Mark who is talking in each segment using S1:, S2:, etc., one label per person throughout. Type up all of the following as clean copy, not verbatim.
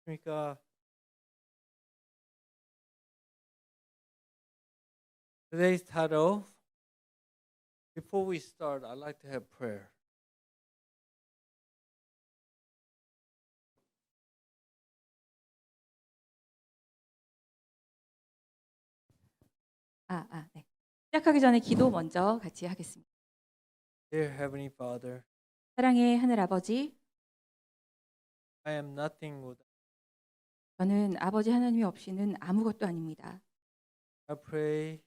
S1: 그러니까 today's title, before we start, I'd like to have prayer.
S2: 네. 시작하기 전에 기도 먼저 같이 하겠습니다.
S1: Dear Heavenly Father,
S2: 사랑의 하늘 아버지,
S1: I am nothing without.
S2: 저는 아버지 하나님이 없이는 아무것도 아닙니다.
S1: I pray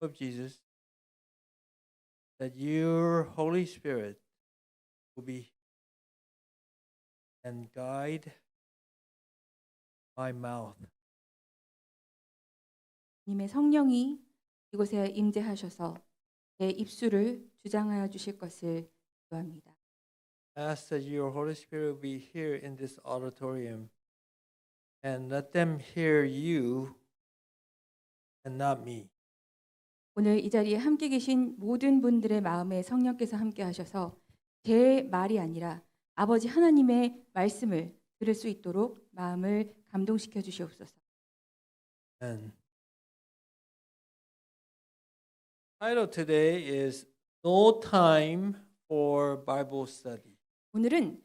S1: of Jesus that your Holy Spirit will be and guide my mouth.
S2: 님의 성령이 이곳에 임재하셔서 제 입술을 주장하여 주실 것을 기도합니다.
S1: I ask that your Holy Spirit will be here in this auditorium and let them hear you and not me.
S2: 오늘 이 자리에 함께 계신 모든 분들의 마음에 성령께서 함께 하셔서 제 말이 아니라 아버지 하나님의 말씀을 들을 수 있도록 마음을 감동시켜 주시옵소서.
S1: Amen. Title today is No Time for Bible Study.
S2: 오늘은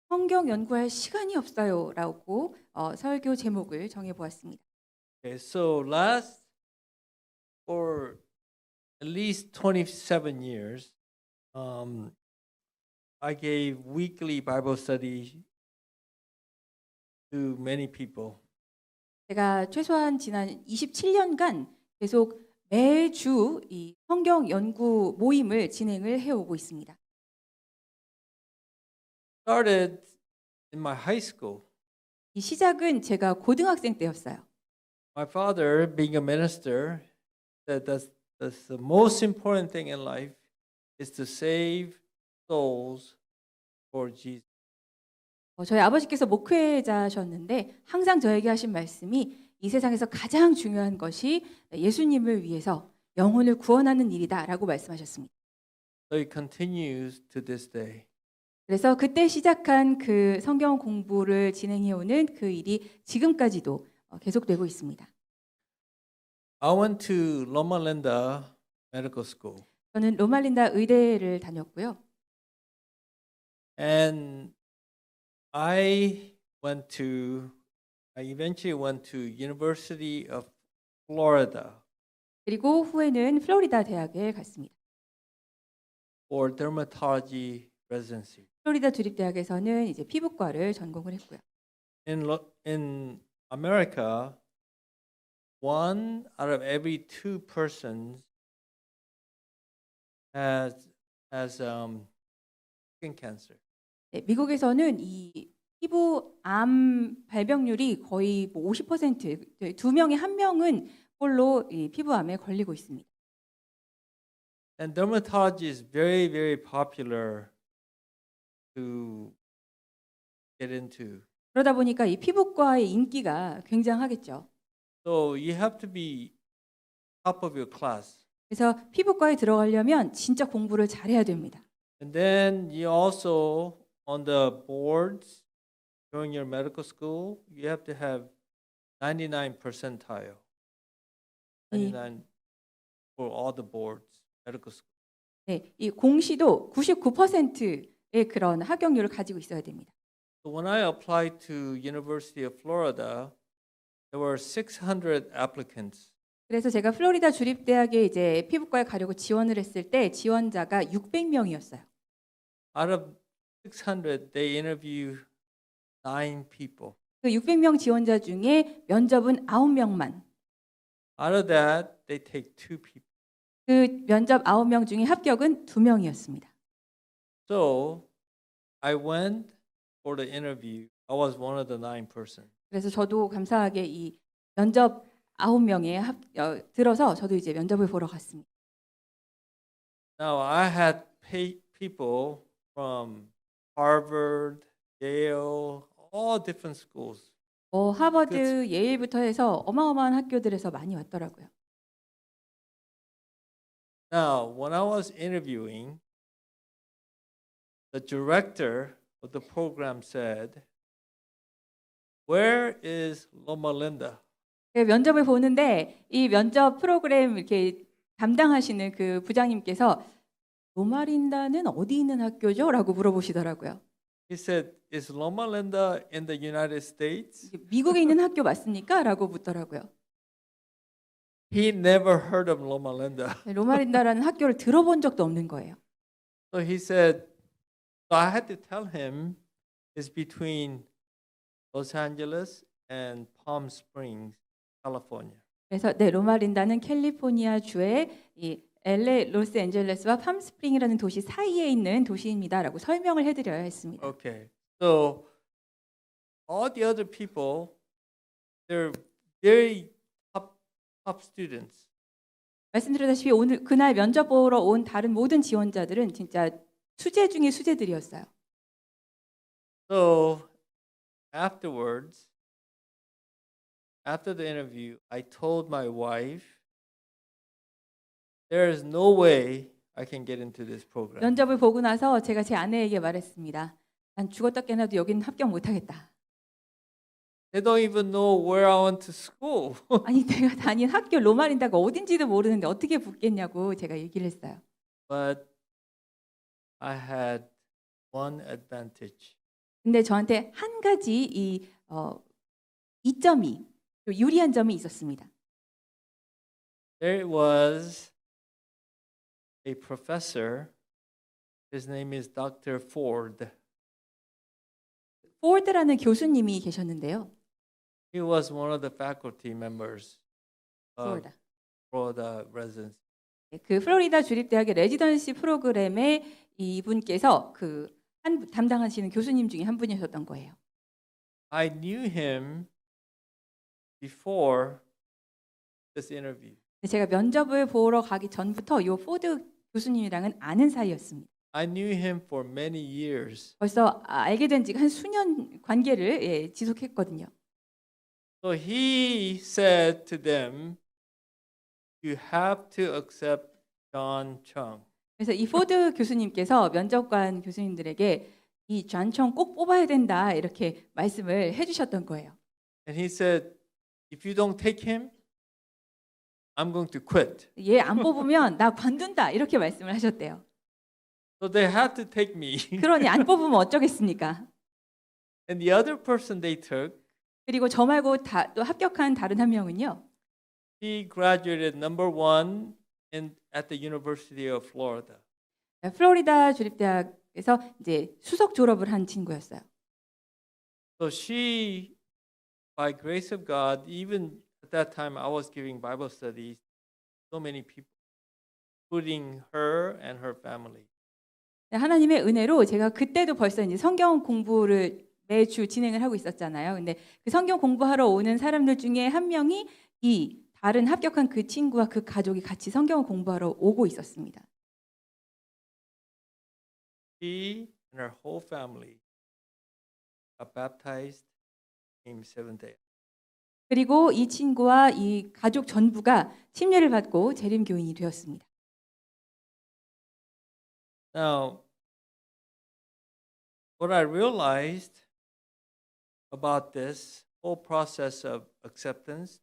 S2: 성경 연구할 시간이 없어요라고 설교 제목을 정해 보았습니다.
S1: Okay, so for at least 27 years, I gave weekly Bible study to many people.
S2: 제가 최소한 지난 27년간 계속 매주 이 성경 연구 모임을 진행을 해오고 있습니다.
S1: Started in my high school.
S2: 이 시작은 제가 고등학생 때였어요.
S1: My father, being a minister, said that's the most important thing in life is to save souls for Jesus.
S2: 저희 아버지께서 목회자셨는데 항상 저에게 하신 말씀이 이 세상에서 가장 중요한 것이 예수님을 위해서 영혼을 구원하는 일이다라고 말씀하셨습니다.
S1: So it continues to this day.
S2: 그래서 그때 시작한 그 성경 공부를 진행해오는 그 일이 지금까지도 계속되고 있습니다.
S1: I went to Loma Linda Medical School,
S2: 저는 로말린다 의대를 다녔고요.
S1: and I eventually went to University of Florida
S2: 그리고 후에는 플로리다 대학에 갔습니다.
S1: for dermatology residency.
S2: 플로리다 주립대학에서는 이제 피부과를 전공을 했고요.
S1: In America, 1 out of every 2 persons has skin cancer.
S2: 네, 미국에서는 이 피부암 발병률이 거의 50%, 두 명에 한 명은 꼴로 이 피부암에 걸리고 있습니다.
S1: And dermatology is very, very popular to get into.
S2: 그러다 보니까 이 피부과의 인기가 굉장하겠죠.
S1: So you have to be top of your class.
S2: 그래서 피부과에 들어가려면 진짜 공부를 잘해야 됩니다.
S1: And then you also on the boards during your medical school, you have to have 99 percentile. 99 for all the boards, medical school.
S2: 네, 이 공시도 99%의 그런 합격률을 가지고 있어야 됩니다.
S1: So when I applied to University of Florida, there were 600 applicants.
S2: 그래서 제가 플로리다 주립대학에 이제 피부과에 가려고 지원을 했을 때 지원자가 600명이었어요.
S1: Out of 600, they interview 9 people.
S2: 그 600명 지원자 중에 면접은 9명만.
S1: Out of that, they take 2 people.
S2: 그 면접 9명 중에 합격은 2명이었습니다.
S1: So I went for the interview. I was one of the 9 persons.
S2: 그래서 저도 감사하게 이 면접 9명에 들어서 저도 이제 면접을 보러 갔습니다.
S1: Now I had people from Harvard, Yale, all different schools.
S2: 하버드, 예일부터 해서 어마어마한 학교들에서 많이 왔더라고요.
S1: Now, when I was interviewing, the director of the program said, where is Loma Linda?
S2: 제가 면접을 보는데 이 면접 프로그램 이렇게 담당하시는 그 부장님께서 로마린다는 어디 있는 학교죠? 라고 물어보시더라고요.
S1: He said, is Loma Linda in the United States?
S2: 이게 미국에 있는 학교 맞습니까? 라고 묻더라고요.
S1: He never heard of Loma Linda.
S2: 로마린다라는 학교를 들어본 적도 없는 거예요.
S1: So he said, so I had to tell him it's between Los Angeles and Palm Springs, California.
S2: 그래서 네, 로마린다는 캘리포니아 주의 이 LA, 로스앤젤레스와 팜스프링이라는 도시 사이에 있는 도시입니다라고 설명을 해드려야 했습니다.
S1: Okay. So all the other people, they're very top students.
S2: 말씀드렸다시피 오늘 그날 면접 보러 온 다른 모든 지원자들은 진짜 수재 중에 수재들이었어요.
S1: So afterwards, after the interview, I told my wife, there is no way I can get into this program.
S2: 면접을 보고 나서 제가 제 아내에게 말했습니다. 난 죽었다 깨나도 여기는 합격 못하겠다.
S1: They don't even know where I went to school.
S2: 아니 내가 다닌 학교 로마린다가 어딘지도 모르는데 어떻게 붙겠냐고 제가 얘기를 했어요.
S1: But I had one advantage.
S2: 근데 저한테 한 가지 이점이 유리한 점이 있었습니다.
S1: There was a professor. His name is Dr. Ford.
S2: 포드라는 교수님이 계셨는데요.
S1: He was one of the faculty members of
S2: 포드.
S1: Florida residency.
S2: 그 플로리다 주립대학의 레지던시 프로그램에 이분께서 담당하시는 교수님 중에 한 분이셨던 거예요.
S1: I knew him before this interview.
S2: 제가 면접을 보러 가기 전부터 이 포드 교수님이랑은 아는 사이였습니다.
S1: I knew him for many years.
S2: 벌써 알게 된 지가 한 수년 관계를 지속했거든요.
S1: So he said to them, you have to accept John Chung.
S2: 그래서 이 포드 교수님께서 면접관 교수님들에게 이 존청 꼭 뽑아야 된다 이렇게 말씀을 해주셨던 거예요.
S1: And he said, if you don't take him, I'm going to quit.
S2: 얘 안 뽑으면 나 관둔다 이렇게 말씀을 하셨대요.
S1: So they had to take me.
S2: 그러니 안 뽑으면 어쩌겠습니까?
S1: And the other person they took,
S2: 그리고 저 말고 또 합격한 다른 한 명은요.
S1: he graduated number one at the University of Florida.
S2: 플로리다 주립대학에서 이제 수석 졸업을 한 친구였어요.
S1: So she, by grace of God, even at that time I was giving Bible studies, so many people, including her and her family.
S2: 하나님의 은혜로 제가 그때도 벌써 이제 성경 공부를 매주 진행을 하고 있었잖아요. 근데 그 성경 공부하러 오는 사람들 중에 한 명이 이 다른 합격한 그 친구와 그 가족이 같이 성경을 공부하러 오고 있었습니다.
S1: She and her whole family got baptized in Seventh-day.
S2: 그리고 이 친구와 이 가족 전부가 침례를 받고 재림교인이 되었습니다.
S1: Now, what I realized about this whole process of acceptance,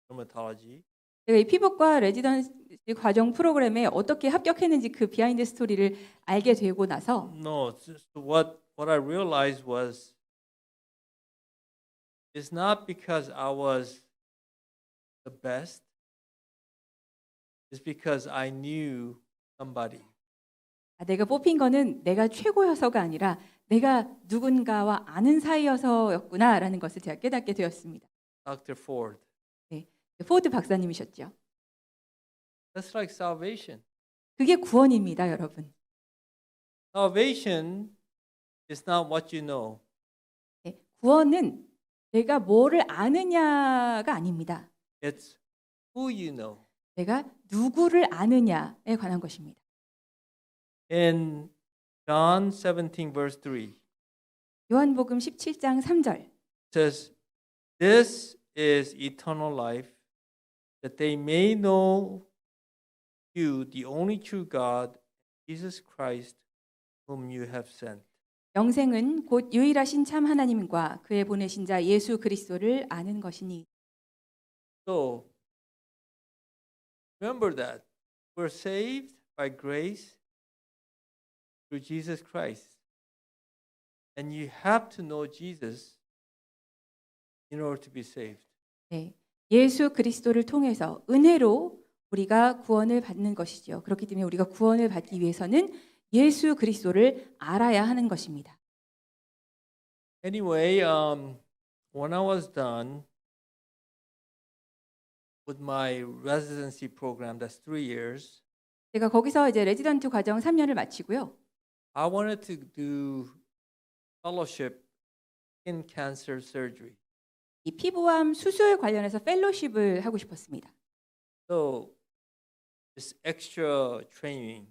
S1: dermatology,
S2: 제가 이 피부과 레지던시 과정 프로그램에 어떻게 합격했는지 그 비하인드 스토리를 알게 되고 나서
S1: no, what I realized was it's not because I was the best, it's because I knew somebody.
S2: 내가 뽑힌 거는 내가 최고여서가 아니라 내가 누군가와 아는 사이여서였구나라는 것을 제가 깨닫게 되었습니다.
S1: Dr. Ford.
S2: 포드 박사님이셨죠.
S1: That's like salvation.
S2: 그게 구원입니다, 여러분.
S1: Salvation is not what you know.
S2: 구원은 내가 뭐를 아느냐가 아닙니다.
S1: It's who you know.
S2: 내가 누구를 아느냐에 관한 것입니다.
S1: In John 17 verse 3,
S2: 요한복음 17장 3절.
S1: it says, "This is eternal life, that they may know you, the only true God, Jesus Christ, whom you have sent."
S2: 영생은 곧 유일하신 참 하나님과 그의 보내신 자 예수 그리스도를 아는 것이니.
S1: So remember that we're saved by grace through Jesus Christ. And you have to know Jesus in order to be saved.
S2: 네, 예수 그리스도를 통해서 은혜로 우리가 구원을 받는 것이죠. 그렇기 때문에 우리가 구원을 받기 위해서는 예수 그리스도를 알아야 하는 것입니다.
S1: Anyway, when I was done with my residency program, that's 3 years,
S2: 제가 거기서 이제 레지던트 과정 3년을 마치고요.
S1: I wanted to do fellowship in cancer surgery.
S2: 이 피부암 수술 관련해서 펠로십을 하고 싶었습니다.
S1: So this extra training,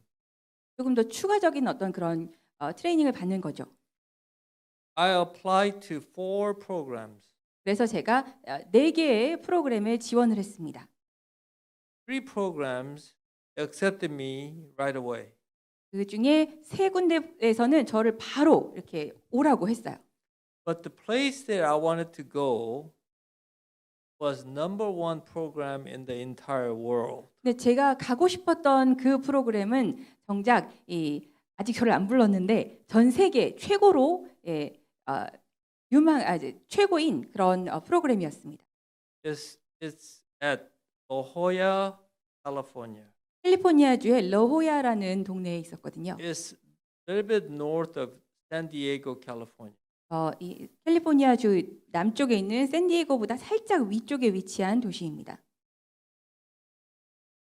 S2: 조금 더 추가적인 어떤 그런 트레이닝을 받는 거죠.
S1: I applied to 4 programs.
S2: 그래서 제가 4개의 프로그램에 지원을 했습니다.
S1: 3 programs accepted me right away.
S2: 그 중에 3군데에서는 저를 바로 이렇게 오라고 했어요.
S1: But the place that I wanted to go was number 1 program in the entire world.
S2: 근데 제가 가고 싶었던 그 프로그램은 정작 아직 저를 안 불렀는데 전 세계 최고로 최고인 그런 프로그램이었습니다.
S1: It's at La Jolla, California.
S2: 캘리포니아주의 러호야라는 동네에 있었거든요.
S1: It's a little bit north of San Diego, California.
S2: 이 캘리포니아주 남쪽에 있는 샌디에고보다 살짝 위쪽에 위치한 도시입니다.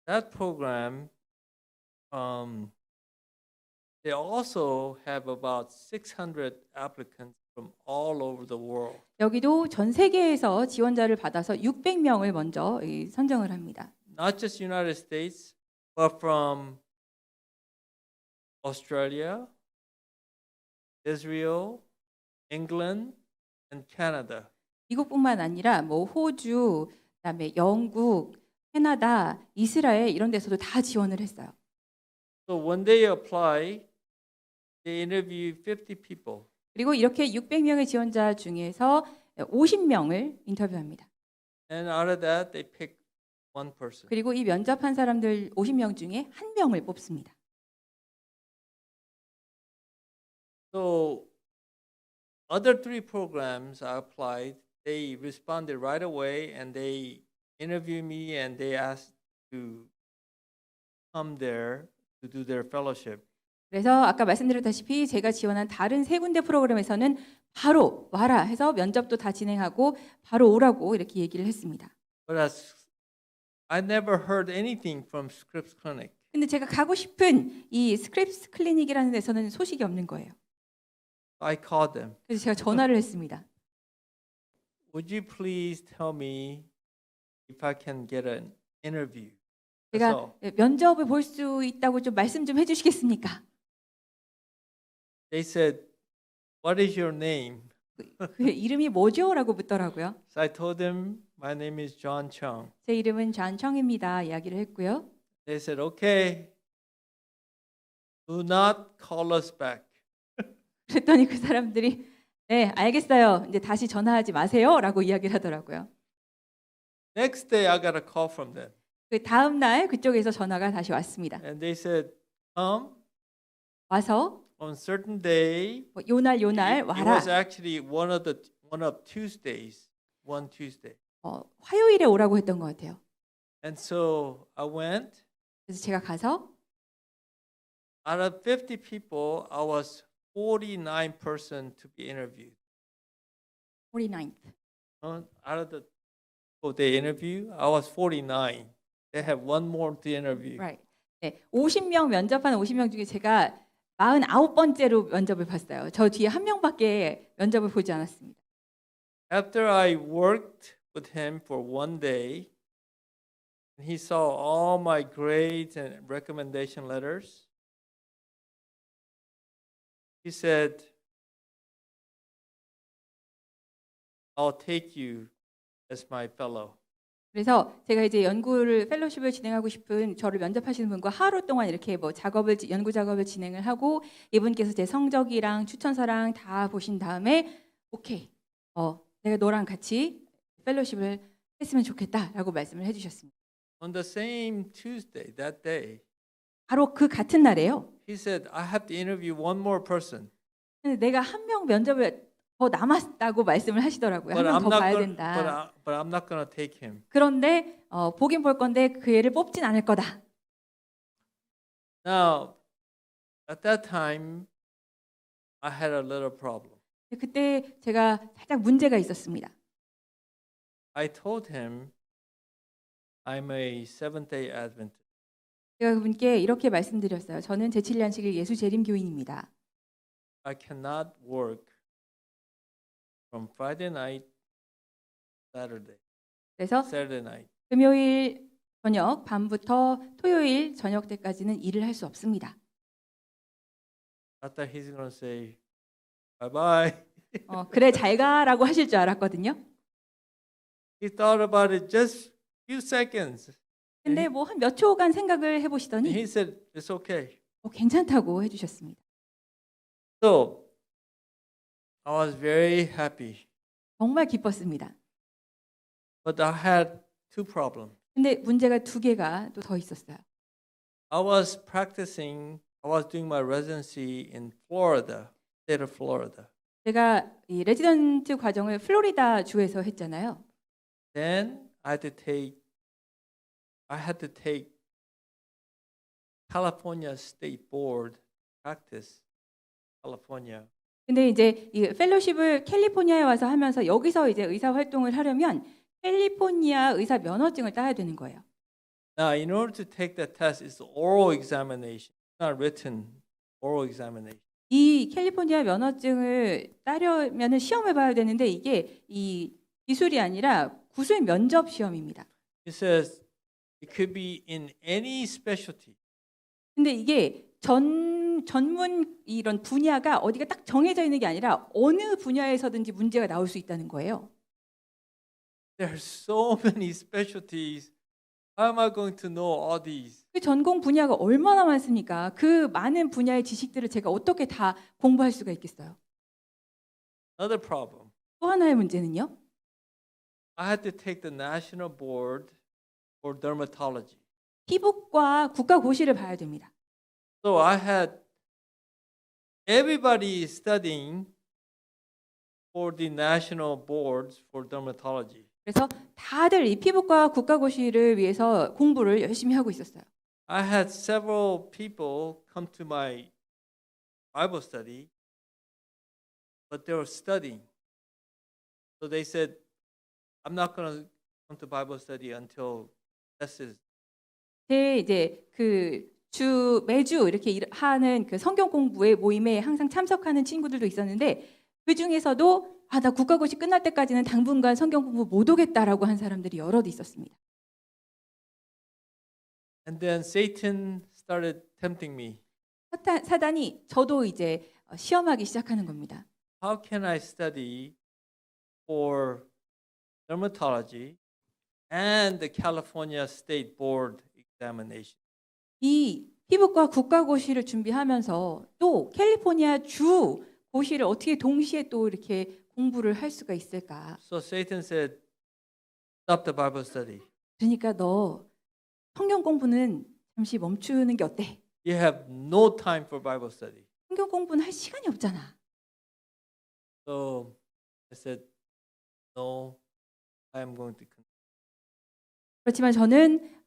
S1: That program, they also have about 600 applicants from all over the world.
S2: 여기도 전 세계에서 지원자를 받아서 600명을 먼저 선정을 합니다.
S1: Not just United States, but from Australia, Israel, England, and Canada.
S2: 미국뿐만 아니라 뭐 호주, 그다음에 영국, 캐나다, 이스라엘 이런 데서도 다 지원을 했어요.
S1: So when they apply, they interview 50 people.
S2: 그리고 이렇게 600명의 지원자 중에서 50명을 인터뷰합니다.
S1: And out of that, they pick one person.
S2: 그리고 이 면접한 사람들 50명 중에 한 명을 뽑습니다.
S1: So other 3 programs I applied, they responded right away and they interviewed me and they asked to come there to do their fellowship.
S2: 그래서 아까 말씀드렸다시피 제가 지원한 다른 3군데 프로그램에서는 바로 와라 해서 면접도 다 진행하고 바로 오라고 이렇게 얘기를 했습니다.
S1: But I never heard anything from Scripps Clinic.
S2: 근데 제가 가고 싶은 이 스크립스 클리닉이라는 데서는 소식이 없는 거예요.
S1: I called them.
S2: 그래서 제가 전화를 했습니다.
S1: Would you please tell me if I can get an interview?
S2: 제가 면접을 볼 수 있다고 좀 말씀 좀 해주시겠습니까?
S1: They said, "What is your name?"
S2: 그 이름이 뭐죠? 라고 묻더라고요.
S1: So I told them, "My name is John Chung."
S2: 제 이름은 잔청입니다. 이야기를 했고요.
S1: They said, "Okay, do not call us back."
S2: 그랬더니 그 사람들이 네, 알겠어요. 이제 다시 전화하지 마세요. 라고 이야기를 하더라고요.
S1: Next day, I got a call from them,
S2: 그 다음 날 그쪽에서 전화가 다시 왔습니다.
S1: and they said, "Come
S2: 와서
S1: on certain day."
S2: 요날
S1: It
S2: 와라.
S1: was actually one of Tuesdays, one Tuesday.
S2: 화요일에 오라고 했던 것 같아요.
S1: And so I went.
S2: 그래서 제가 가서
S1: Out of 50 people, I was 49 person to be interviewed.
S2: 49th.
S1: Out of the people they interview, I was 49. They have one more to interview.
S2: Right. 네, 50명 면접한 50명 중에 제가 49번째로 면접을 봤어요. 저 뒤에 한 명밖에 면접을 보지 않았습니다.
S1: After I worked with him for one day, and he saw all my grades and recommendation letters, he said, "I'll take you as my fellow."
S2: 그래서 제가 이제 펠로십을 진행하고 싶은 저를 면접하시는 분과 하루 동안 이렇게 뭐 연구 작업을 진행을 하고 이분께서 제 성적이랑 추천서랑 다 보신 다음에 오케이, 내가 너랑 같이 펠로십을 했으면 좋겠다라고 말씀을 해주셨습니다.
S1: On the same Tuesday, that day,
S2: 바로 그 같은 날에요.
S1: he said, I have to interview one more person.
S2: 근데 내가 한 명 면접을 더 남았다고 말씀을 하시더라고요. 한 명 더 봐야 된다.
S1: but I'm not going to take him.
S2: 그런데 보긴 볼 건데 그 애를 뽑진 않을 거다.
S1: Now, at that time, I had a little problem.
S2: 그때 제가 살짝 문제가 있었습니다.
S1: I told him I'm a Seventh-day Adventist.
S2: 제가 그분께 이렇게 말씀드렸어요. 저는 제7년식일 예수 재림 교인입니다.
S1: I cannot work from Friday night,
S2: 그래서
S1: Saturday night.
S2: 금요일 저녁 밤부터 토요일 저녁 때까지는 일을 할 수 없습니다.
S1: I thought he's going to say, bye bye.
S2: 그래 잘 가라고 하실 줄 알았거든요.
S1: He thought about it just few seconds.
S2: 근데 뭐 한 몇 초간 생각을
S1: And
S2: 해보시더니
S1: he said, it's okay.
S2: 괜찮다고 해주셨습니다.
S1: So, I was very happy.
S2: 정말 기뻤습니다.
S1: But I had two problems.
S2: 근데 문제가 두 개가 또 더 있었어요.
S1: I was doing my residency in Florida, state of Florida.
S2: 제가 이 레지던트 과정을 플로리다 주에서 했잖아요.
S1: Then I had to take California State Board practice, California.
S2: 근데 이제 이 펠로십을 캘리포니아에 와서 하면서 여기서 이제 의사 활동을 하려면 캘리포니아 의사 면허증을 따야 되는 거예요.
S1: Now, in order to take that test, it's oral examination, not written oral examination.
S2: 이 캘리포니아 면허증을 따려면은 시험을 봐야 되는데 이게 이 기술이 아니라 구술 면접 시험입니다.
S1: It says it could be in any specialty.
S2: 근데 이게 전문 이런 분야가 어디가 딱 정해져 있는 게 아니라 어느 분야에서든지 문제가 나올 수 있다는 거예요.
S1: There are so many specialties. How am I going to know all these?
S2: 그 전공 분야가 얼마나 많습니까? 그 많은 분야의 지식들을 제가 어떻게 다 공부할 수가 있겠어요?
S1: Another problem.
S2: 또 하나의 문제는요.
S1: I had to take the National Board for Dermatology.
S2: 피부과 국가고시를 봐야 됩니다.
S1: So I had everybody studying for the National Boards for Dermatology.
S2: 그래서 다들 이 피부과 국가고시를 위해서 공부를 열심히 하고 있었어요.
S1: I had several people come to my Bible study, but they were studying. So they said, I'm not going to come to Bible study until test is.
S2: 제 이제 매주 이렇게 하는 그 성경 공부의 모임에 항상 참석하는 친구들도 있었는데 그 중에서도 나 국가고시 끝날 때까지는 당분간 성경 공부 못 오겠다라고 한 사람들이 여럿 있었습니다.
S1: And then Satan started tempting me.
S2: 사단이 저도 이제 시험하기 시작하는 겁니다.
S1: How can I study for dermatology and the California State Board examination?
S2: 이 피부과 국가고시를 준비하면서 또 캘리포니아 주 고시를 어떻게 동시에 또 이렇게 공부를 할 수가 있을까?
S1: So Satan said, stop the Bible study.
S2: 그러니까 너 성경 공부는 잠시 멈추는 게 어때?
S1: You have no time for Bible study.
S2: 성경 공부는 할 시간이 없잖아.
S1: So I said, no, I am going to continue.
S2: 그렇지만 저는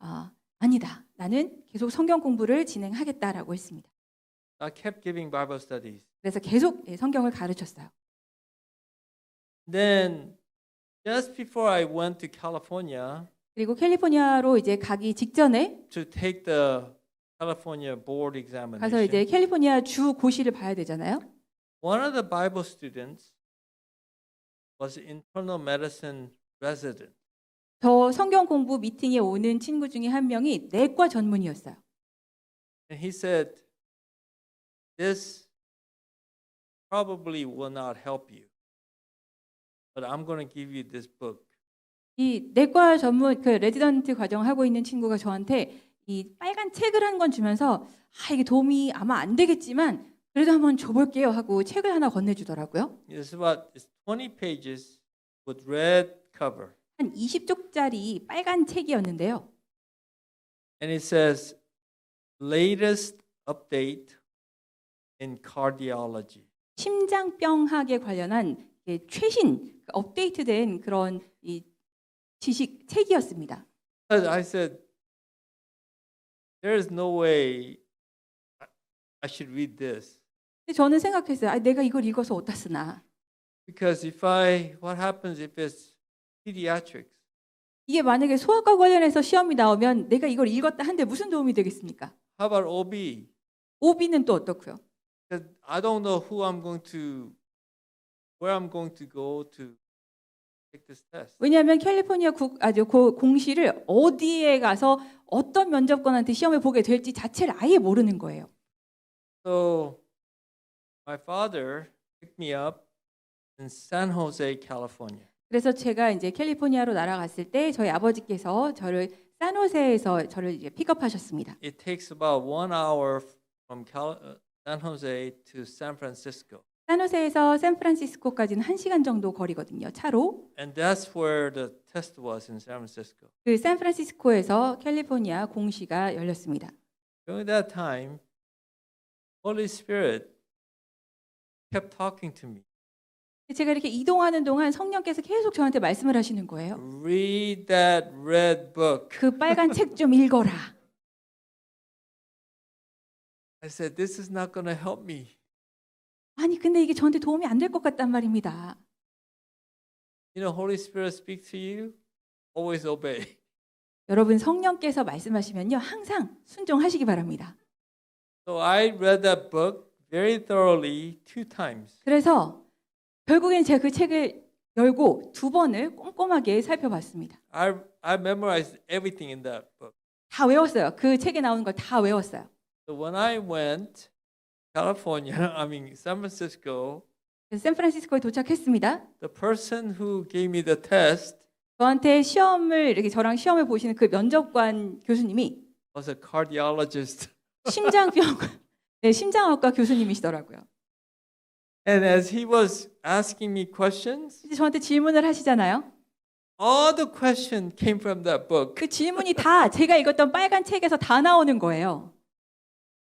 S2: 아니다. 나는 계속 성경 공부를 진행하겠다라고 했습니다.
S1: I kept giving Bible studies.
S2: 그래서 계속 성경을 가르쳤어요.
S1: Then just before I went to California
S2: 그리고 캘리포니아로 이제 가기 직전에
S1: to take the California board
S2: 가서
S1: examination,
S2: 이제 캘리포니아 주 고시를 봐야 되잖아요.
S1: one of the Bible students was internal medicine resident.
S2: 저 성경 공부 미팅에 오는 친구 중에 한 명이 내과 전문의였어요.
S1: And he said, this probably will not help you, but I'm going to give you this book.
S2: 이 내과 전문 그 레지던트 과정 하고 있는 친구가 저한테 이 빨간 책을 한 권 주면서 이게 도움이 아마 안 되겠지만 그래도 한번 줘볼게요 하고 책을 하나 건네주더라고요.
S1: It's 20 pages with red cover.
S2: 한 20쪽짜리 빨간 책이었는데요.
S1: And it says, latest update in cardiology.
S2: 심장병학에 관련한 최신 업데이트된 그런 이 지식 책이었습니다.
S1: I said, there is no way I should read this.
S2: 근데 저는 생각했어요. 내가 이걸 읽어서 어디다 쓰나.
S1: Because what happens if it's pediatrics?
S2: 이게 만약에 소아과 관련해서 시험이 나오면 내가 이걸 읽었다 한데 무슨 도움이 되겠습니까?
S1: How about OB?
S2: OB는 또 어떻고요?
S1: Because I don't know where I'm going to go to take this test.
S2: 왜냐하면 캘리포니아 공시를 어디에 가서 어떤 면접관한테 시험을 보게 될지 자체를 아예 모르는 거예요.
S1: So my father picked me up in San Jose, California.
S2: 그래서 제가 이제 캘리포니아로 날아갔을 때 저희 아버지께서 저를 산호세에서 저를 이제 픽업하셨습니다.
S1: It takes about 1 hour from San Jose to San Francisco.
S2: 산호세에서 샌프란시스코까지는 1시간 정도 거리거든요. 차로.
S1: And that's where the test was in San Francisco.
S2: 그 샌프란시스코에서 캘리포니아 공시가 열렸습니다.
S1: During that time, Holy Spirit kept talking to me.
S2: 제가 이렇게 이동하는 동안 성령께서 계속 저한테 말씀을 하시는 거예요.
S1: Read that red book.
S2: 그 빨간 책 좀 읽어라.
S1: I said, this is not going to help me.
S2: 아니 근데 이게 저한테 도움이 안 될 것 같단 말입니다.
S1: You know, Holy Spirit speaks to you, always obey.
S2: 여러분 성령께서 말씀하시면요 항상 순종하시기 바랍니다.
S1: So I read that book very thoroughly 2 times.
S2: 그래서 결국엔 제가 그 책을 열고 2번을 꼼꼼하게 살펴봤습니다.
S1: I memorized everything in that book.
S2: 다 외웠어요. 그 책에 나오는 걸 다 외웠어요.
S1: So when I went San Francisco,
S2: 그래서 샌프란시스코에 도착했습니다.
S1: the person who gave me the test
S2: 저한테 저랑 시험을 보시는 그 면접관 교수님이
S1: was a cardiologist.
S2: 심장학과 교수님이시더라고요.
S1: And as he was asking me questions,
S2: 이제 저한테 질문을 하시잖아요.
S1: all the questions came from that book.
S2: 그 질문이 다 제가 읽었던 빨간 책에서 다 나오는 거예요.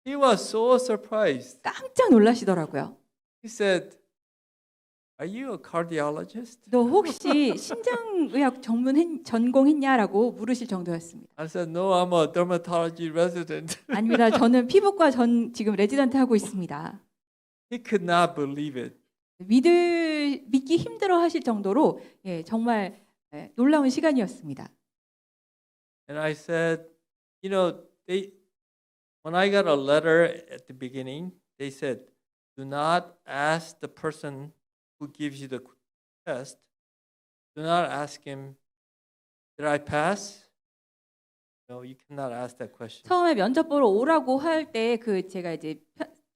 S1: He was so surprised.
S2: 깜짝 놀라시더라고요.
S1: He said, "Are you a cardiologist?"
S2: 너 혹시 심장의학 전공했냐라고 물으실 정도였습니다.
S1: I said, "No, I'm a dermatology resident."
S2: 아닙니다. 저는 피부과 지금 레지던트 하고 있습니다.
S1: He could not believe it.
S2: 믿기 힘들어 하실 정도로 정말 놀라운 시간이었습니다.
S1: And I said, you know, when I got a letter at the beginning, they said, do not ask the person who gives you the test. Do not ask him, did I pass? No, you cannot ask that question.
S2: 처음에 면접 보러 오라고 할 때 제가 이제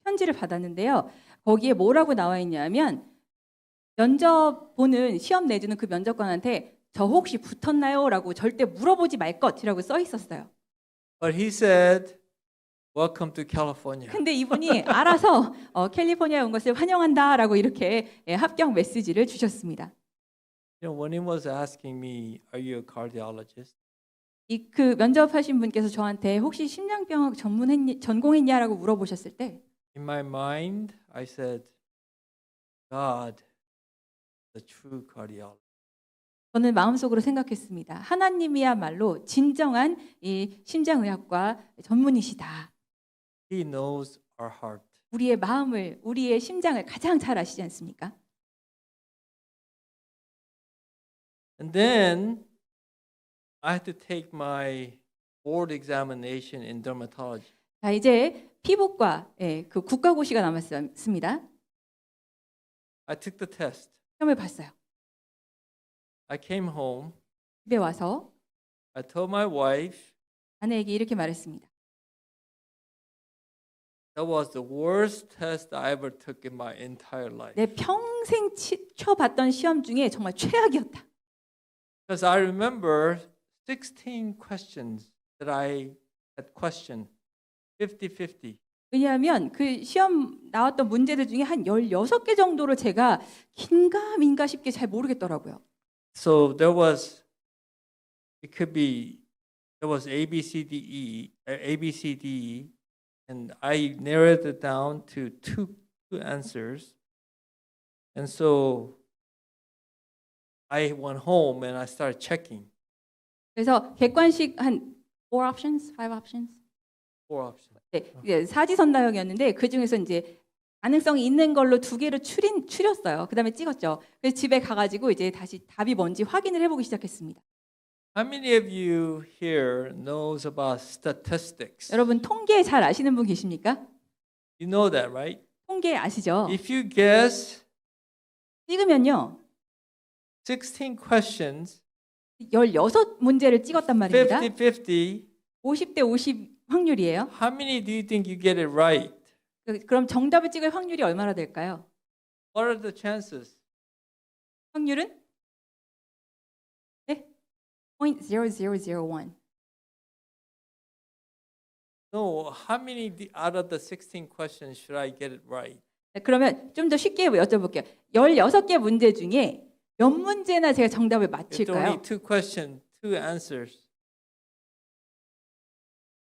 S2: 편지를 받았는데요. 거기에 뭐라고 나와 있냐면 면접 보는 시험 내주는 그 면접관한테 저 혹시 붙었나요?라고 절대 물어보지 말 것이라고 써 있었어요.
S1: But he said, "Welcome to California."
S2: 근데 이분이 알아서 캘리포니아에 온 것을 환영한다라고 이렇게 합격 메시지를 주셨습니다.
S1: You know, when he was asking me, "Are you a cardiologist?"
S2: 그 면접하신 분께서 저한테 혹시 심장병학 전공했냐라고 물어보셨을 때
S1: In my mind, I said, God, the true cardiologist.
S2: 저는 마음속으로 생각했습니다. 하나님이야말로 진정한 이 심장의학과 전문이시다.
S1: He knows our heart.
S2: 우리의 마음을, 우리의 심장을 가장 잘 아시지 않습니까?
S1: And then I had to take my board examination in dermatology.
S2: 자, 이제 피부과 그 국가고시가 남았습니다.
S1: I took the test.
S2: 시험을 봤어요.
S1: I came home.
S2: 집에 와서
S1: I told my wife
S2: 아내에게 이렇게 말했습니다.
S1: that was the worst test I ever took in my entire life.
S2: 내 평생 쳐봤던 시험 중에 정말 최악이었다.
S1: Because I remember 16 questions that I had questioned, 50-50.
S2: 왜냐하면 그 시험 나왔던 문제들 중에 한 16개 정도를 제가 긴가민가 싶게 잘 모르겠더라고요.
S1: So there was A, B, C, D, A, B, C, D, E, and I narrowed it down to two answers. And so I went home and I started checking
S2: 그래서 객관식 한 4 options, 5 options.
S1: 4 options.
S2: 네, 이제 사지선다형이었는데 그 중에서 이제 가능성이 있는 걸로 2개를 추렸어요. 그다음에 찍었죠. 그래서 집에 가가지고 이제 다시 답이 뭔지 확인을 해보기 시작했습니다.
S1: How many of you here knows about statistics?
S2: 여러분 통계 잘 아시는 분 계십니까?
S1: You know that, right?
S2: 통계 아시죠?
S1: If you guess
S2: 찍으면요
S1: 16 questions,
S2: 16문제를 찍었단 말입니다.
S1: 50-50,
S2: 50대 50 확률이에요.
S1: how many do you think you get it right?
S2: 그럼 정답을 찍을 확률이 얼마나 될까요?
S1: What are the chances?
S2: 확률은? 네? 0.0001.
S1: No, how many out of the 16 questions should I get it right?
S2: 네, 그러면 좀 더 쉽게 여쭤볼게요. 16개 문제 중에 몇 문제나 제가 정답을
S1: It's
S2: 맞힐까요?
S1: only 2 questions, 2 answers.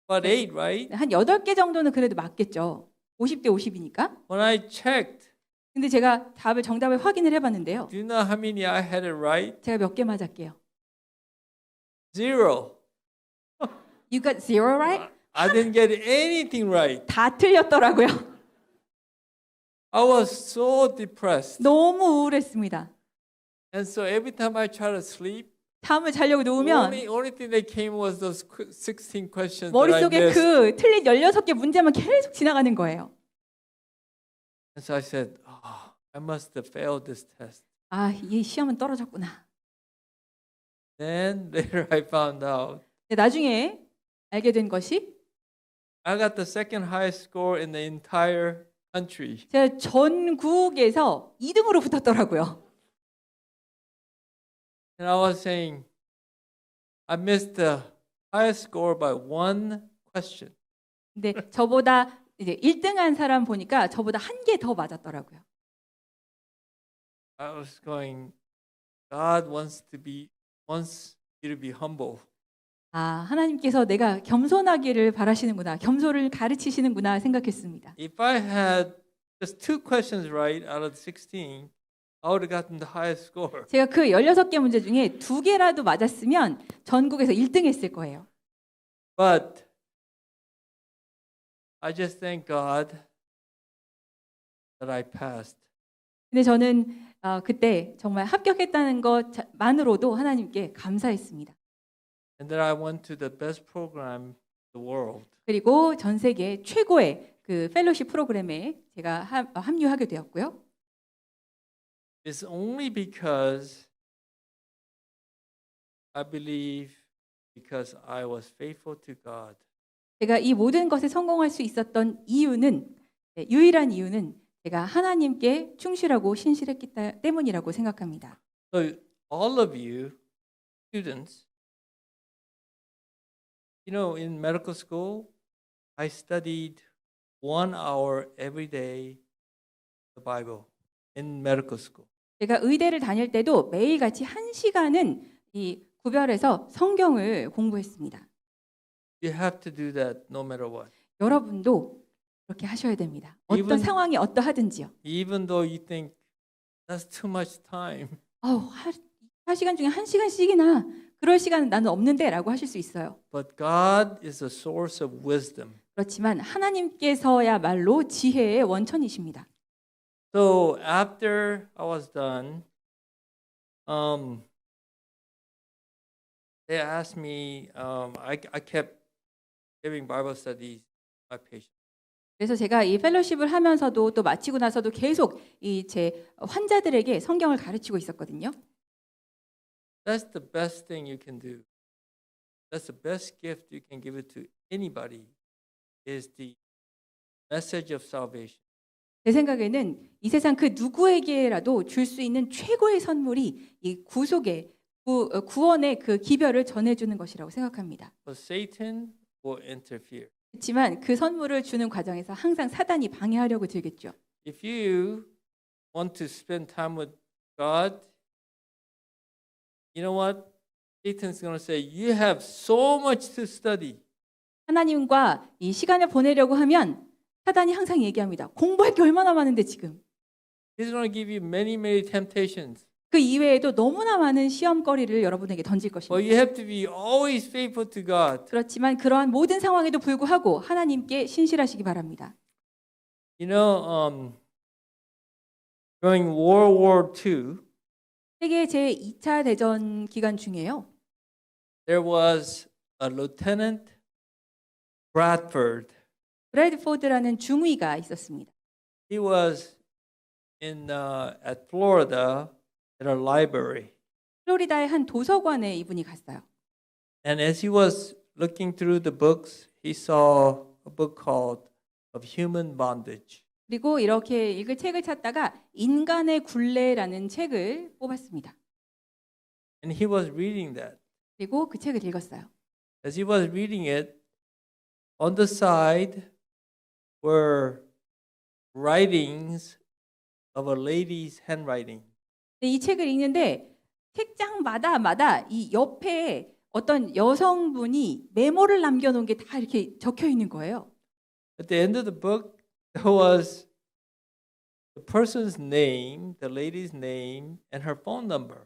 S1: But 8, right?
S2: 한 8개 정도는 그래도 맞겠죠. 50대 50이니까.
S1: When I checked,
S2: 근데 제가 정답을 확인을 해봤는데요.
S1: do you know how many I had it right?
S2: 제가 몇 개 맞았게요.
S1: 0.
S2: You got 0 right?
S1: I didn't get anything right.
S2: 다 틀렸더라고요.
S1: I was so depressed.
S2: 너무 우울했습니다.
S1: And so every time I try to sleep,
S2: 잠을 자려고 누우면
S1: only thing that came was those 16 questions that I
S2: 머릿속에
S1: missed.
S2: 그 틀린 16개 문제만 계속 지나가는 거예요.
S1: And so I said, oh, I must have failed this test.
S2: 아, 이 시험은 떨어졌구나.
S1: Then later I found out
S2: 근데 나중에 알게 된 것이
S1: I got the second highest score in the entire country.
S2: 제가 전국에서 2등으로 붙었더라고요.
S1: And I was saying, I missed the highest score by 1 question.
S2: 근데 저보다 이제 1등한 사람 보니까 저보다 한 개 더 맞았더라고요.
S1: I was going, God wants you to be humble.
S2: 아, 하나님께서 내가 겸손하기를 바라시는구나. 겸손을 가르치시는구나 생각했습니다.
S1: If I had just 2 questions right out of the 16, I would have gotten the highest score.
S2: 제가 그 16개 문제 중에 2개라도 맞았으면 전국에서 1등 했을 거예요.
S1: But I just thank God that I passed.
S2: 근데 저는 그때 정말 합격했다는 것만으로도 하나님께 감사했습니다.
S1: And that I went to the best program in the world.
S2: 그리고 전 세계 최고의 그 펠로십 프로그램에 제가 합류하게 되었고요.
S1: It's only because I believe because I was faithful to God.
S2: 제가 이 모든 것에 성공할 수 있었던 이유는 유일한 이유는 제가 하나님께 충실하고 신실했기 때문이라고 생각합니다.
S1: So all of you students, you know, in medical school, I studied 1 hour every day the Bible in medical school.
S2: 제가 의대를 다닐 때도 매일같이 1시간은 이 구별해서 성경을 공부했습니다.
S1: You have to do that no matter what.
S2: 여러분도 그렇게 하셔야 됩니다. 어떤
S1: Even-
S2: 상황이 어떠하든지요.
S1: Even though you think that's too much time.
S2: 4시간 중에 1시간씩이나 그럴 시간은 나는 없는데 라고 하실 수 있어요.
S1: But God is a source of wisdom.
S2: 그렇지만 하나님께서야말로 지혜의 원천이십니다.
S1: So after I was done, they asked me, I kept giving Bible studies to my patients.
S2: 그래서 제가 이 펠로십을 하면서도 또 마치고 나서도 계속 이 제 환자들에게 성경을 가르치고 있었거든요.
S1: That's the best thing you can do. That's the best gift you can give it to anybody is the message of salvation.
S2: 제 생각에는 이 세상 그 누구에게라도 줄 수 있는 최고의 선물이 이 구속의 구원의 그 기별을 전해주는 것이라고 생각합니다.
S1: But Satan will interfere.
S2: 그렇지만 그 선물을 주는 과정에서 항상 사단이 방해하려고 들겠죠.
S1: If you want to spend time with God, you know what? Satan's going to say, you have so much to study.
S2: 하나님과 이 시간을 보내려고 하면 사단이 항상 얘기합니다. 공부할 게 얼마나 많은데 지금.
S1: He's going to give you many, many temptations.
S2: 그 이외에도 너무나 많은 시험거리를 여러분에게 던질
S1: But
S2: 것입니다.
S1: you have to be always faithful to God.
S2: 그렇지만 그러한 모든 상황에도 불구하고 하나님께 신실하시기 바랍니다.
S1: You know, during World War II,
S2: 세계 제2차 대전 기간 중에요.
S1: there was a Lieutenant Bradford.
S2: 브래드포드라는 중위가 있었습니다.
S1: He was at Florida at a library.
S2: 플로리다의 한 도서관에 이분이 갔어요.
S1: And as he was looking through the books, he saw a book called Of Human Bondage.
S2: 그리고 이렇게 읽을 책을 찾다가 인간의 굴레라는 책을 뽑았습니다.
S1: And he was reading that.
S2: 그리고 그 책을 읽었어요.
S1: As he was reading it, on the side were writings of a lady's handwriting.
S2: 이 책을 읽는데 책장마다 이 옆에 어떤 여성분이 메모를 남겨놓은 게 다 이렇게 적혀 있는 거예요.
S1: At the end of the book, there was the person's name, the lady's name, and her phone number.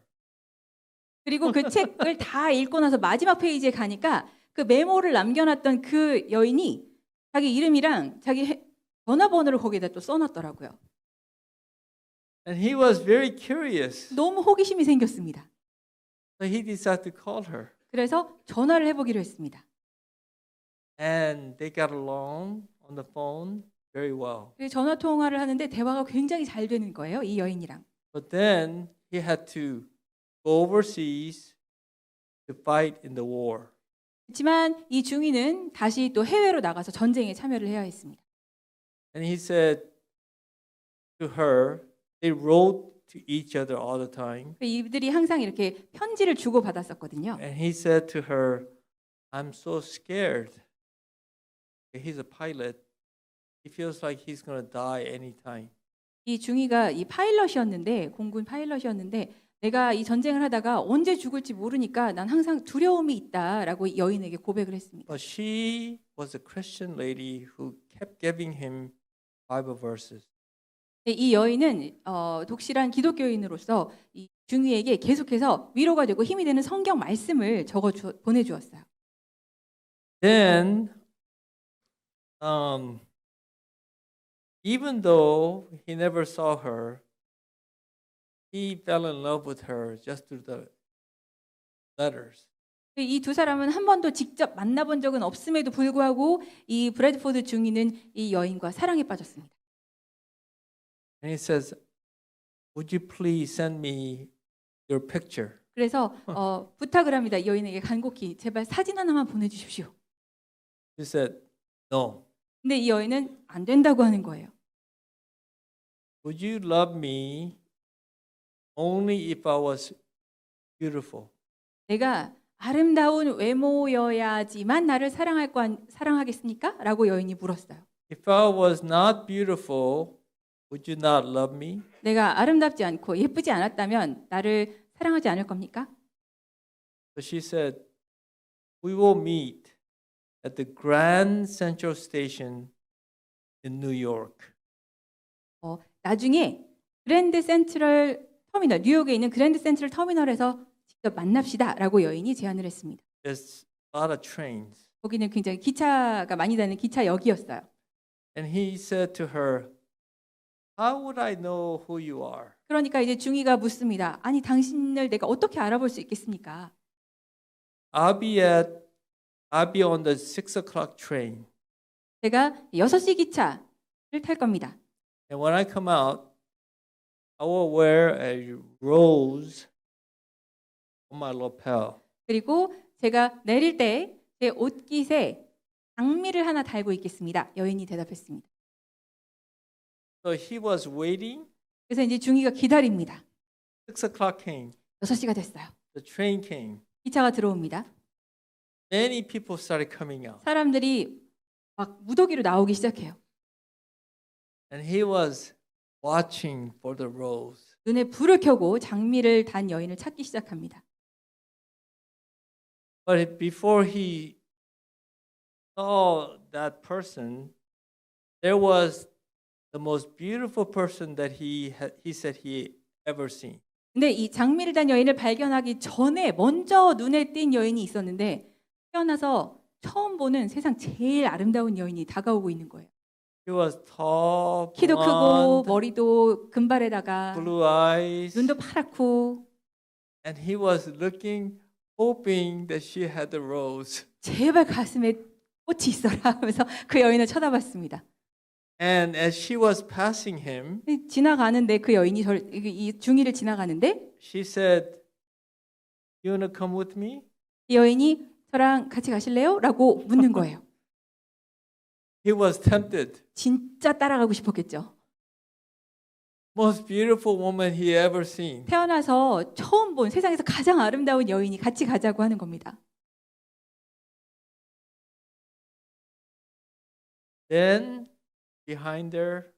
S2: 그리고 그 책을 다 읽고 나서 마지막 페이지에 가니까 그 메모를 남겨놨던 그 여인이 자기 이름이랑 자기 전화번호를 거기에다 또 써놨더라고요.
S1: And he was very curious.
S2: 너무 호기심이 생겼습니다.
S1: So he decided to call her.
S2: 그래서 전화를 해보기로 했습니다.
S1: And they got along on the phone very well.
S2: 그래서 전화 통화를 하는데 대화가 굉장히 잘 되는 거예요, 이 여인이랑.
S1: But then he had to go overseas to fight in the war.
S2: 그렇지만 이 중위는 다시 또 해외로 나가서 전쟁에 참여를 해야 했습니다.
S1: And he said to her, they wrote to each other all the time.
S2: 이들이 항상 이렇게 편지를 주고 받았었거든요.
S1: And he said to her, I'm so scared. He's a pilot. He feels like he's going to die anytime.
S2: 이 중위가 이 파일럿이었는데 공군 파일럿이었는데 내가 이 전쟁을 하다가 언제 죽을지 모르니까 난 항상 두려움이 있다라고 이 여인에게 고백을 했습니다.
S1: But she was a Christian lady who kept giving him Bible verses.
S2: 이 여인은 독실한 기독교인으로서 이 중위에게 계속해서 위로가 되고 힘이 되는 성경 말씀을 보내주었어요.
S1: Then, even though he never saw her, he fell in love with her just through the letters.
S2: 이 두 사람은 한 번도 직접 만나본 적은 없음에도 불구하고 이 브래드포드 중위는 이 여인과 사랑에 빠졌습니다.
S1: And he says, would you please send me your picture?
S2: 그래서 부탁을 합니다. 이 여인에게 간곡히 제발 사진 하나만 보내주십시오.
S1: She said, no.
S2: 근데 이 여인은 안 된다고 하는 거예요.
S1: Would you love me only if I was beautiful?
S2: 내가 아름다운 외모여야지만 나를 사랑하겠습니까? 라고 여인이 물었어요.
S1: If I was not beautiful, would you not love me?
S2: 내가 아름답지 않고 예쁘지 않았다면 나를 사랑하지 않을 겁니까?
S1: So she said, we will meet at the Grand Central Station in New York.
S2: 나중에 그랜드 센트럴 터미널, 뉴욕에 있는 그랜드 센트럴 터미널에서 직접 만납시다라고 여인이 제안을 했습니다.
S1: There's a lot of trains.
S2: 거기는 굉장히 기차가 많이 다니는 기차역이었어요.
S1: And he said to her, how would I know who you are?
S2: 그러니까 이제 중위가 묻습니다. 아니 당신을 내가 어떻게 알아볼 수 있겠습니까?
S1: I'll be on the 6 o'clock train.
S2: 제가 6시 기차를 탈 겁니다.
S1: And when I come out, I will wear a rose on my lapel.
S2: 그리고 제가 내릴 때 제 옷깃에 장미를 하나 달고 있겠습니다. 여인이 대답했습니다.
S1: So he was waiting.
S2: 그래서 이제 중위가 기다립니다.
S1: 6 o'clock came.
S2: 6시가 됐어요.
S1: the train came.
S2: 기차가 들어옵니다.
S1: Many people started coming out.
S2: 사람들이 막 무더기로 나오기 시작해요.
S1: And he was watching for the rose.
S2: 눈에 불을 켜고 장미를 단 여인을 찾기 시작합니다.
S1: But before he saw that person, there was the most beautiful person that he said he ever seen.
S2: 근데 이 장미를 단 여인을 발견하기 전에 먼저 눈에 띈 여인이 있었는데 태어나서 처음 보는 세상 제일 아름다운 여인이 다가오고 있는 거예요.
S1: He was tall,
S2: 키도 크고
S1: blonde,
S2: 머리도 금발에다가
S1: blue eyes,
S2: 눈도 파랗고
S1: and he was looking, hoping that she had the rose.
S2: 제발 가슴에 꽃이 있어라 하면서 그 여인을 쳐다봤습니다.
S1: And as she was passing him,
S2: 지나가는데 그 여인이 이 중이를 지나가는데
S1: she said, "You wanna come with me?"
S2: 이 여인이 저랑 같이 가실래요? 라고 묻는 거예요.
S1: He was tempted.
S2: 진짜 따라가고 싶었겠죠.
S1: Most beautiful woman he ever seen.
S2: 태어나서 처음 본 세상에서 가장 아름다운 여인이 같이 가자고 하는 겁니다.
S1: Then behind her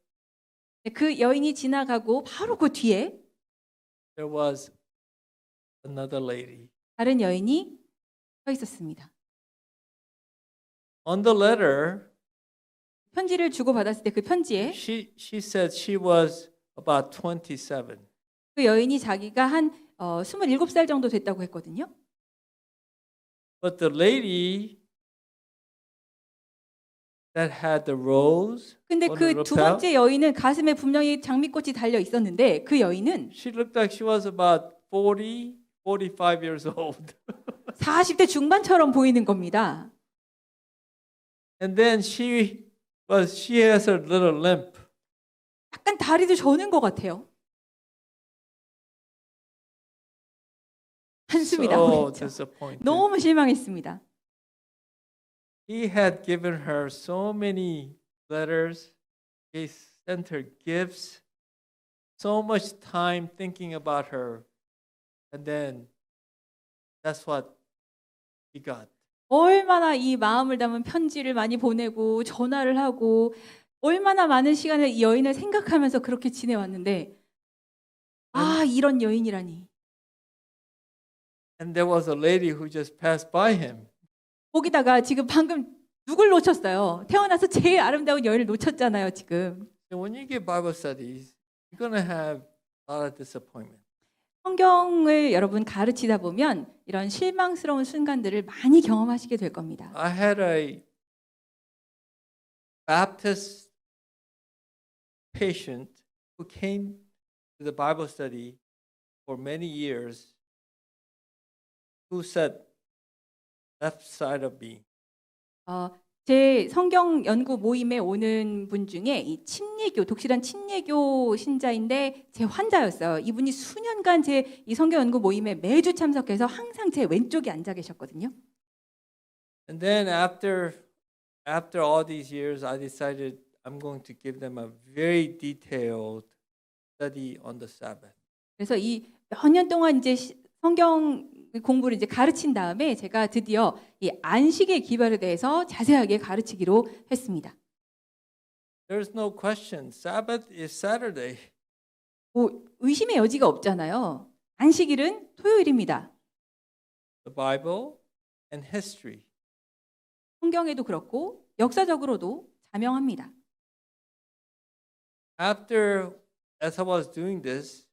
S2: 그 여인이 지나가고 바로 그 뒤에
S1: there was another lady.
S2: 다른 여인이 서 있었습니다.
S1: On the letter,
S2: 편지를 주고받았을 때 그 편지에
S1: she said she was about 27.
S2: 그 여인이 자기가 한 27살 정도 됐다고 했거든요.
S1: But the lady that had the rose
S2: 근데
S1: on the
S2: 그 두
S1: lapel,
S2: 번째 여인은 가슴에 분명히 장미꽃이 달려 있었는데 그 여인은
S1: she looked like she was about 40, 45 years old.
S2: 40대 중반처럼 보이는 겁니다.
S1: And then she has a little limp.
S2: 약간 다리도 저는 것 같아요. 한숨이
S1: So
S2: 나오겠죠.
S1: disappointed.
S2: 너무 실망했습니다.
S1: He had given her so many letters. He sent her gifts. So much time thinking about her. And then that's what he got.
S2: 얼마나 이 마음을 담은 편지를 많이 보내고 전화를 하고 얼마나 많은 시간을 이 여인을 생각하면서 그렇게 지내왔는데 아 이런 여인이라니.
S1: And there was a lady who just passed by him.
S2: 거기다가 지금 방금 누굴 놓쳤어요? 태어나서 제일 아름다운 여인을 놓쳤잖아요 지금.
S1: So when you get Bible studies, you're going to have a lot of disappointment.
S2: 성경을 여러분 가르치다 보면 이런 실망스러운 순간들을 많이 경험하시게 될 겁니다.
S1: I had a Baptist patient who came to the Bible study for many years who sat left side of me.
S2: 제 성경 연구 모임에 오는 분 중에 이 침례교, 독실한 침례교 신자인데 제 환자였어요. 이분이 수년간 제 이 성경 연구 모임에 매주 참석해서 항상 제 왼쪽에 앉아 계셨거든요.
S1: And then after all these years, I decided I'm going to give them a very detailed study on the Sabbath.
S2: 그래서 이 몇 년 동안 이제 성경 공부를 이제 가르친 다음에 제가 드디어 이 안식의 기별에 대해서 자세하게 가르치기로 했습니다.
S1: There's no question. Sabbath is Saturday.
S2: 뭐 의심의 여지가 없잖아요. 안식일은 토요일입니다.
S1: The Bible and history.
S2: 성경에도 그렇고 역사적으로도 자명합니다.
S1: After, as I was doing this,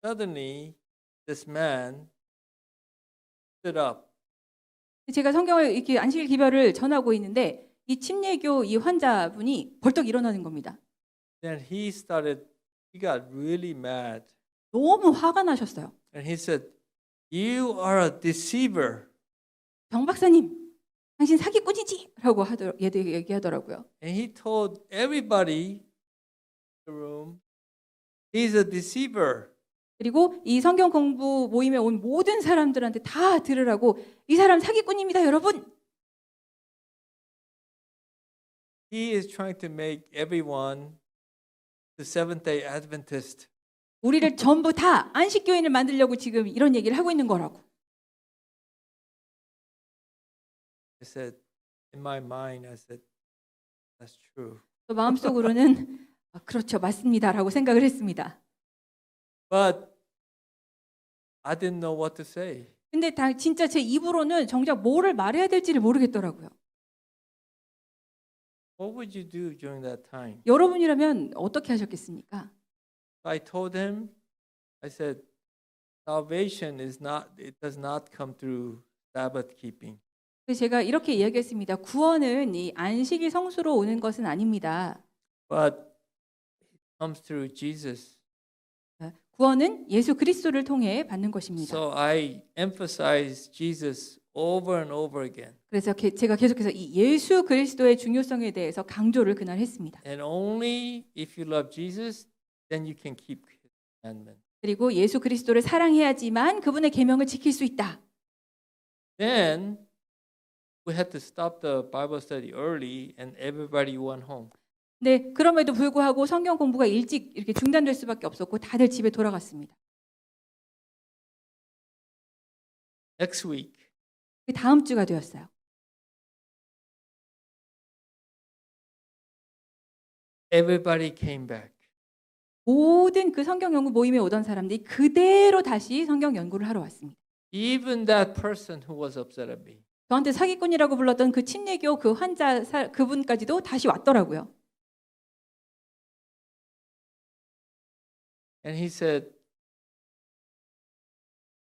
S1: suddenly this man stood up.
S2: 제가 성경을 이렇게 안식일 기별을 전하고 있는데 이 침례교 이 환자분이 벌떡 일어나는 겁니다.
S1: Then he got really mad.
S2: 너무 화가 나셨어요.
S1: And he said, "You are a deceiver."
S2: 정 박사님, 당신 사기꾼이지? 라고 얘기하더라고요.
S1: And he told everybody in the room, he's a deceiver.
S2: 그리고 이 성경 공부 모임에 온 모든 사람들한테 다 들으라고 이 사람 사기꾼입니다, 여러분.
S1: He is trying to make everyone the Seventh-day Adventist.
S2: 우리를 전부 다 안식교인을 만들려고 지금 이런 얘기를 하고 있는 거라고.
S1: said, in my mind, I said, that's true.
S2: 또 마음속으로는 아, 그렇죠, 맞습니다라고 생각을 했습니다.
S1: But I didn't know what to say.
S2: 근데 진짜 제 입으로는 정작 뭐를 말해야 될지를 모르겠더라고요.
S1: What would you do during that time?
S2: 여러분이라면 어떻게 하셨겠습니까?
S1: I told him, I said, salvation it does not come through Sabbath keeping.
S2: 그래서 제가 이렇게 이야기했습니다. 구원은 이 안식일 성수로 오는 것은 아닙니다.
S1: But it comes through Jesus.
S2: 구원은 예수 그리스도를 통해 받는 것입니다.
S1: So I emphasize Jesus over and over again.
S2: 그래서 제가 계속해서 이 예수 그리스도의 중요성에 대해서 강조를 그날 했습니다.
S1: And only if you love Jesus, then you can keep his commandment.
S2: 그리고 예수 그리스도를 사랑해야지만 그분의 계명을 지킬 수 있다.
S1: Then we had to stop the Bible study early and everybody went home.
S2: 네, 그럼에도 불구하고 성경 공부가 일찍 이렇게 중단될 수밖에 없었고 다들 집에 돌아갔습니다.
S1: Next week,
S2: 그 다음 주가 되었어요.
S1: everybody came back.
S2: 모든 그 성경 연구 모임에 오던 사람들이 그대로 다시 성경 연구를 하러 왔습니다.
S1: Even that person who was upset at me.
S2: 저한테 사기꾼이라고 불렀던 그 침례교 그 환자 그분까지도 다시 왔더라고요.
S1: And he said,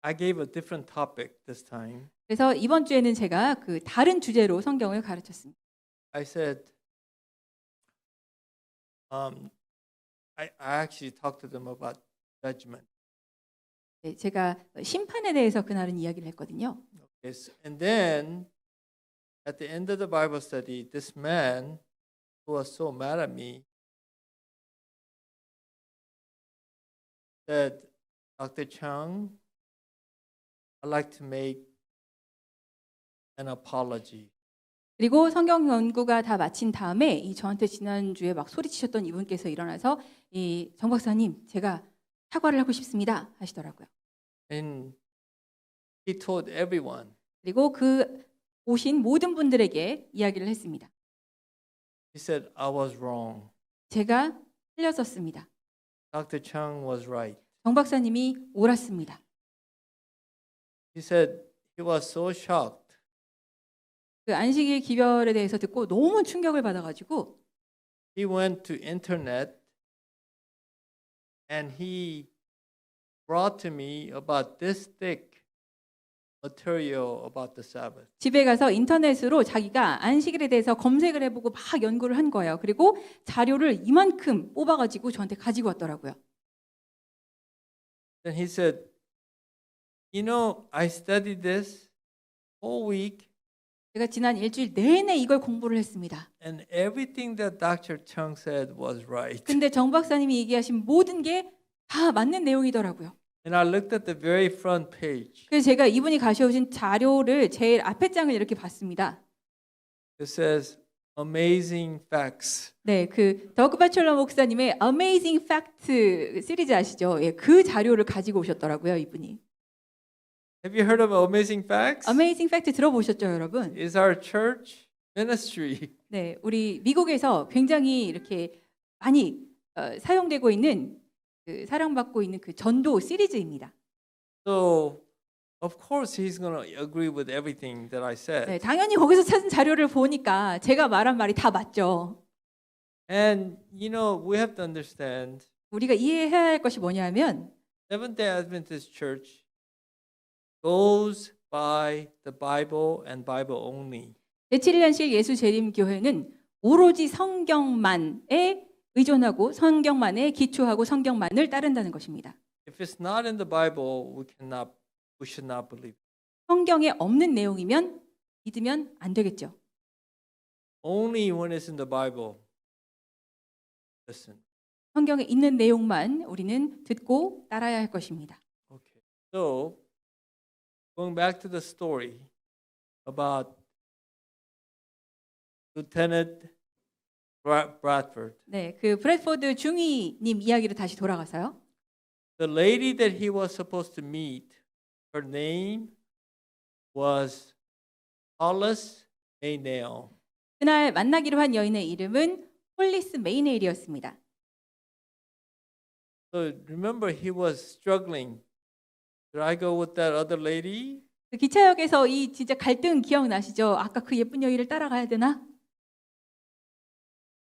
S1: I gave a different topic this time.
S2: 그래서 이번 주에는 제가 그 다른 주제로 성경을 가르쳤습니다.
S1: I said, I actually talked to them about judgment.
S2: 네, 제가 심판에 대해서 그날은 이야기를 했거든요.
S1: Yes. And then at the end of the Bible study, this man who was so mad at me said, Dr. Chung, I'd like to make an apology.
S2: 그리고 성경 연구가 다 마친 다음에 이 저한테 지난주에 막 소리치셨던 이분께서 일어나서 이 정 박사님, 제가 사과를 하고 싶습니다 하시더라고요.
S1: And he told everyone.
S2: 그리고 그 오신 모든 분들에게 이야기를 했습니다.
S1: He said, I was wrong.
S2: 제가 틀렸었습니다.
S1: Dr. Chung was right.
S2: 정 박사님이 옳았습니다.
S1: He said he was so shocked.
S2: 그 안식일 기별에 대해서 듣고 너무 충격을 받아가지고
S1: He went to internet and he brought to me about this thick material about the Sabbath.
S2: 집에 가서 인터넷으로 자기가 안식일에 대해서 검색을 해보고 막 연구를 한 거예요. 그리고 자료를 이만큼 뽑아가지고 저한테 가지고 왔더라고요.
S1: Then he said, you know, I studied this whole week
S2: 제가 지난 일주일 내내 이걸 공부를 했습니다.
S1: and everything that Dr. Chung said was right.
S2: 근데 정 박사님이 얘기하신 모든 게 다 맞는 내용이더라고요.
S1: And I looked at the very front page.
S2: 그래서 제가 이분이 가져오신 자료를 제일 앞에 장을 이렇게 봤습니다.
S1: It says amazing facts.
S2: 네, 그 더그 바첼러 목사님의 Amazing Fact 시리즈 아시죠? 예, 그 자료를 가지고 오셨더라고요, 이분이.
S1: Have you heard of amazing facts?
S2: Amazing Fact 들어보셨죠, 여러분?
S1: It's our church ministry.
S2: 네, 우리 미국에서 굉장히 이렇게 많이 사용되고 있는 그 사랑받고 있는 그 전도 시리즈입니다.
S1: So, of course, he's going to agree with everything that I said.
S2: 네, 당연히 거기서 찾은 자료를 보니까 제가 말한 말이 다 맞죠.
S1: And, you know, we have to understand
S2: 우리가 이해해야 할 것이 뭐냐면
S1: Seventh-day Adventist Church goes by the Bible and Bible only.
S2: 제7년식 예수 재림 교회는 오로지 성경만에 의존하고 성경만에 기초하고 성경만을 따른다는 것입니다.
S1: If it's not in the Bible, we should not believe.
S2: 성경에 없는 내용이면 믿으면 안 되겠죠.
S1: Only when it's in the Bible, listen.
S2: 성경에 있는 내용만 우리는 듣고 따라야 할 것입니다.
S1: Okay. So, going back to the story about Lieutenant Bradford.
S2: 네, 그 브래드포드 중위님 이야기로 다시 돌아가서요.
S1: The lady that he was supposed to meet, her name was Hollis Maynell.
S2: 그날 만나기로 한 여인의 이름은 홀리스 메이네일이었습니다.
S1: So remember, he was struggling. Should I go with that other lady?
S2: 그 기차역에서 이 진짜 갈등 기억나시죠? 아까 그 예쁜 여인을 따라가야 되나?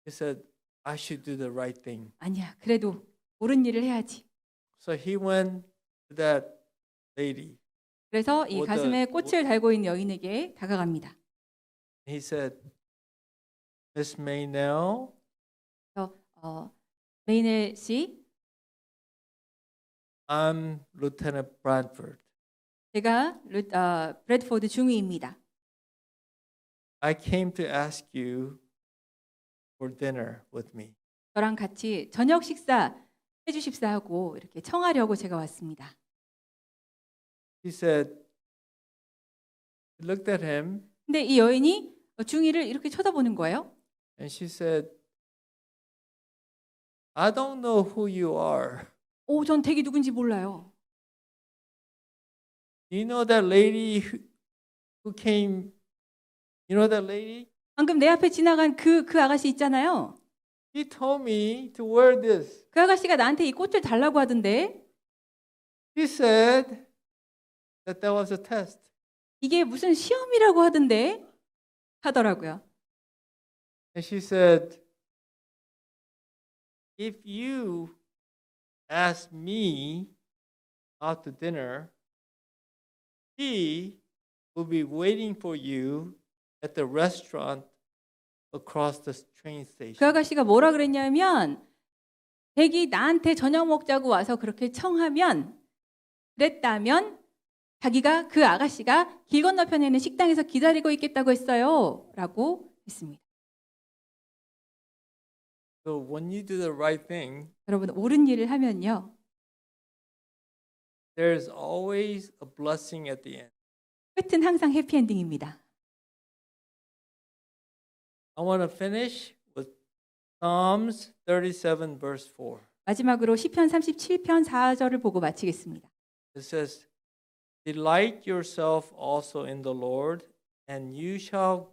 S1: He said, I should do the right thing.
S2: 아니야, 그래도 옳은 일을 해야지.
S1: So he went to that lady.
S2: 그래서 이
S1: What
S2: 가슴에
S1: the-
S2: 꽃을 달고 있는 여인에게 다가갑니다.
S1: He said, Miss Maynell,
S2: 그래서 메이넬 씨,
S1: I'm Lieutenant Bradford.
S2: 제가 브래드포드 중위입니다.
S1: I came to ask you for dinner with me.
S2: 저랑 같이 저녁 식사 해주십사 하고 이렇게 청하려고 제가 왔습니다.
S1: He said, he looked at him
S2: 근데 이 여인이 중위를 이렇게 쳐다보는 거예요.
S1: and she said, I don't know who you are.
S2: 전 댁이 누군지 몰라요.
S1: Do you know that lady who came? You know that lady?
S2: 방금 내 앞에 지나간 그 아가씨 있잖아요.
S1: He told me to wear this.
S2: 그 아가씨가 나한테 이 꽃을 달라고 하던데
S1: He said that that was a test.
S2: 이게 무슨 시험이라고 하더라고요.
S1: And she said, if you ask me out to dinner, he will be waiting for you at the restaurant across the train
S2: 그
S1: station.
S2: 아가씨가 뭐라 그랬냐면 댁이 나한테 저녁 먹자고 와서 그렇게 그랬다면 자기가 그 아가씨가 길 건너편에 있는 식당에서 기다리고 있겠다고 했어요. 라고 했습니다.
S1: So when you do the right thing,
S2: 여러분 옳은 일을 하면요.
S1: there's always a blessing at the end.
S2: 끝은 항상 해피엔딩입니다.
S1: I want to finish with Psalms 37 verse 4.
S2: 마지막으로 시편 37편 4절을 보고 마치겠습니다.
S1: It says, delight yourself also in the Lord, and he shall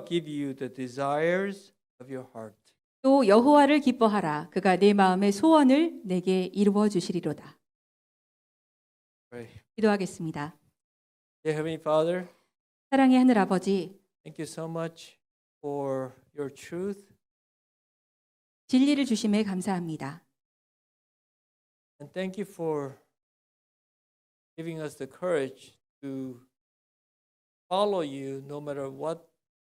S1: give you the desires of your heart.
S2: 또 여호와를 기뻐하라. 그가 내 마음의 소원을 내게 이루어 주시리로다.
S1: Pray.
S2: 기도하겠습니다.
S1: Dear Heavenly Father,
S2: 사랑의 하늘 아버지,
S1: thank you so much for your truth,
S2: 진리를 주심에 감사합니다.
S1: and thank you for giving us the courage to follow you no matter what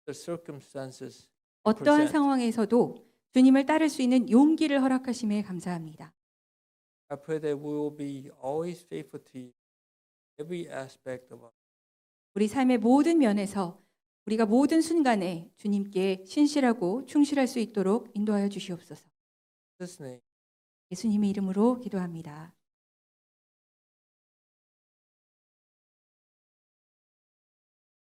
S1: the circumstances.
S2: 어떠한
S1: present.
S2: 상황에서도 주님을 따를 수 있는 용기를 허락하심에 감사합니다.
S1: I pray that we will be always faithful to you, every aspect of our
S2: 우리 삶의 모든 면에서 우리가 모든 순간에 주님께 신실하고 충실할 수 있도록 인도하여 주시옵소서.
S1: Jesus' name.
S2: 예수님의 이름으로 기도합니다.